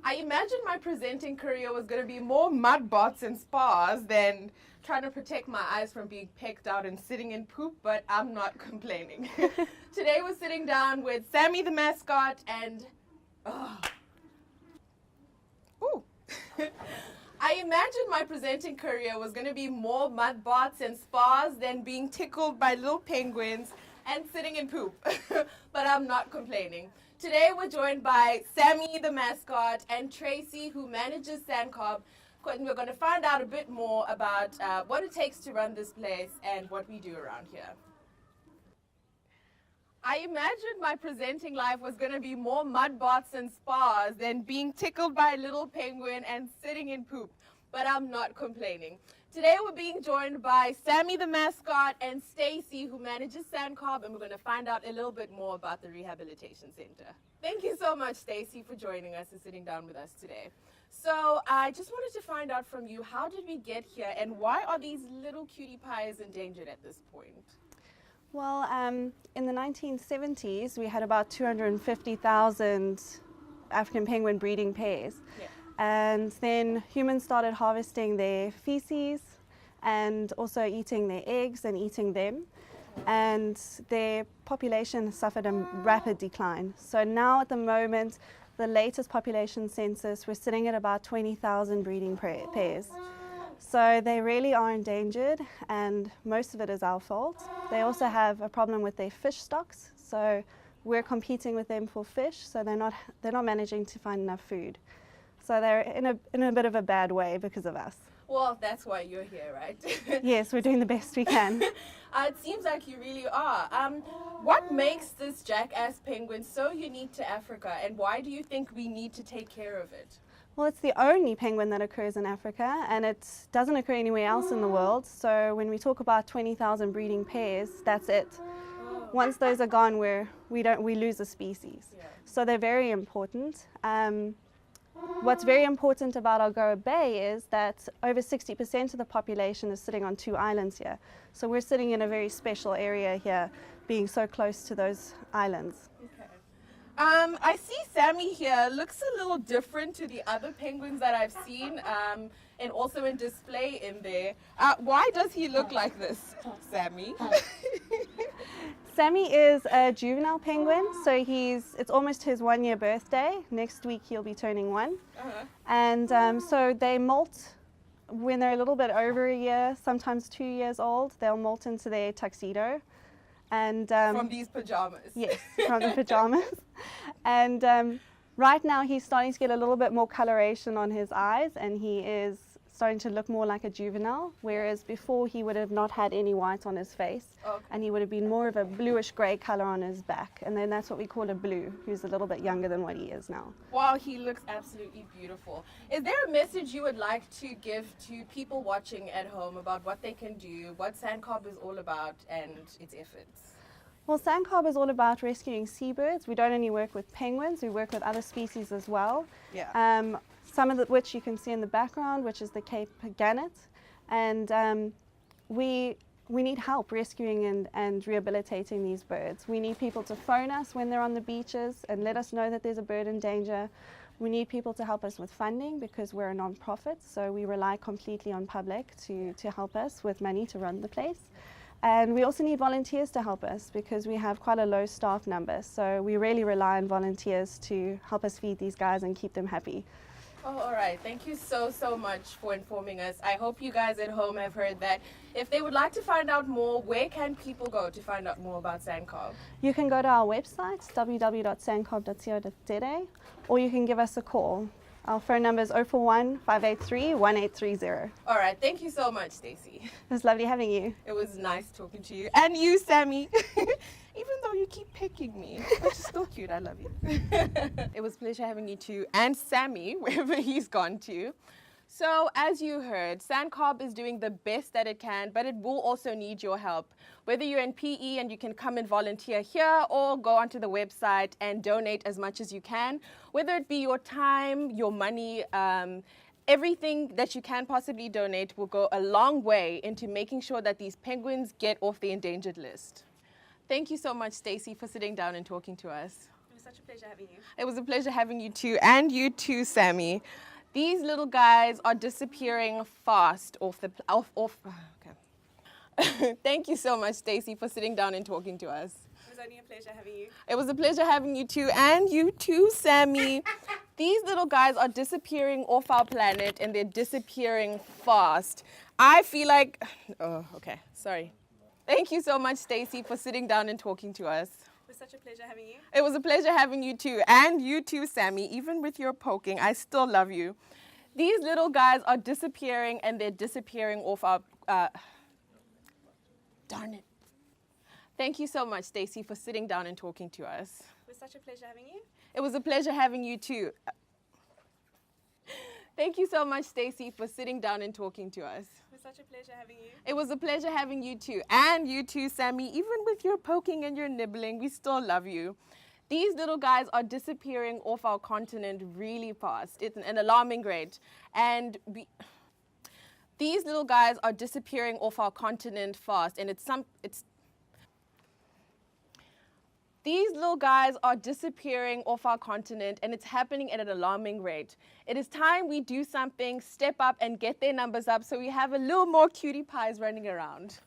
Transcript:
I imagined my presenting career was going to be more mud baths and spas than trying to protect my eyes from being pecked out and sitting in poop, but I'm not complaining. Today we're sitting down with Sammy the mascot and... Ooh. I imagined my presenting career was going to be more mud baths and spas than being tickled by little penguins and sitting in poop, but I'm not complaining. Today we're joined by Sammy the mascot and Tracy, who manages SANCCOB, and we're going to find out a bit more about what it takes to run this place and what we do around here. I imagined my presenting life was going to be more mud baths and spas than being tickled by a little penguin and sitting in poop, but I'm not complaining. Today we're being joined by Sammy the mascot and Stacey, who manages SANCCOB, and we're going to find out a little bit more about the rehabilitation center. Thank you so much, Stacey, for joining us and sitting down with us today. So I just wanted to find out from you, how did we get here and why are these little cutie pies endangered at this point? Well, in the 1970s, we had about 250,000 African penguin breeding pairs. Yeah. And then humans started harvesting their feces and also eating their eggs and eating them. And their population suffered a rapid decline. So now at the moment, the latest population census, we're sitting at about 20,000 breeding pairs. So they really are endangered, and most of it is our fault. They also have a problem with their fish stocks, so we're competing with them for fish, so they're not managing to find enough food. So they're in a bit of a bad way because of us. Well, that's why you're here, right? Yes, we're doing the best we can. It seems like you really are. What makes this jackass penguin so unique to Africa, and why do you think we need to take care of it? Well, it's the only penguin that occurs in Africa, and it doesn't occur anywhere else in the world. So when we talk about 20,000 breeding pairs, that's it. Once those are gone, we lose a species. Yeah. So they're very important. What's very important about Algoa Bay is that over 60% of the population is sitting on 2 islands here. So we're sitting in a very special area here, being so close to those islands. Okay. I see Sammy here looks a little different to the other penguins that I've seen, and also in display in there. Why does he look like this, Sammy? Sammy is a juvenile penguin, so it's almost his 1-year birthday. Next week he'll be turning 1. And so they molt when they're a little bit over a year, sometimes 2 years old. They'll molt into their tuxedo. And from these pajamas. Yes, from the pajamas. And right now he's starting to get a little bit more coloration on his eyes, and he is starting to look more like a juvenile, whereas before he would have not had any white on his face. Okay. And he would have been more of a bluish grey colour on his back, and then that's what we call a blue, who's a little bit younger than what he is now. Wow, he looks absolutely beautiful. Is there a message you would like to give to people watching at home about what they can do, what SANCCOB is all about, and its efforts? Well, SANCCOB is all about rescuing seabirds. We don't only work with penguins, we work with other species as well. Yeah. Some of which you can see in the background, which is the Cape gannet. And we need help rescuing and rehabilitating these birds. We need people to phone us when they're on the beaches and let us know that there's a bird in danger. We need people to help us with funding because we're a non-profit, so we rely completely on public to help us with money to run the place. And we also need volunteers to help us because we have quite a low staff number, so we really rely on volunteers to help us feed these guys and keep them happy. Oh, all right. Thank you so much for informing us. I hope you guys at home have heard that. If they would like to find out more, where can people go to find out more about SANCCOB? You can go to our website, www.sanccob.co.za, or you can give us a call. Our phone number is 041 583 1830. All right. Thank you so much, Stacey. It was lovely having you. It was nice talking to you. And you, Sammy. Even though you keep picking me, which is still cute. I love you. It was a pleasure having you too, and Sammy, wherever he's gone to. So, as you heard, SANCCOB is doing the best that it can, but it will also need your help. Whether you're in PE and you can come and volunteer here, or go onto the website and donate as much as you can, whether it be your time, your money, everything that you can possibly donate will go a long way into making sure that these penguins get off the endangered list. Thank you so much, Stacey, for sitting down and talking to us. was such a pleasure having you. It was a pleasure having you too, and you too, Sammy. These little guys are disappearing fast off the okay. Thank you so much, Stacey, for sitting down and talking to us. It was only a pleasure having you. It was a pleasure having you too, and you too, Sammy. These little guys are disappearing off our planet, and they're disappearing fast. I feel like, oh, okay, sorry. Thank you so much, Stacey, for sitting down and talking to us. It was such a pleasure having you. It was a pleasure having you too, and you too, Sammy. Even with your poking, I still love you. These little guys are disappearing, and they're disappearing off our, darn it. Thank you so much, Stacey, for sitting down and talking to us. It was such a pleasure having you. It was a pleasure having you too. Thank you so much, Stacey, for sitting down and talking to us. It was such a pleasure having you. It was a pleasure having you too, and you too, Sammy. Even with your poking and your nibbling, we still love you. These little guys are disappearing off our continent really fast. It's an alarming rate. And these little guys are disappearing off our continent fast, and These little guys are disappearing off our continent, and it's happening at an alarming rate. It is time we do something, step up and get their numbers up so we have a little more cutie pies running around.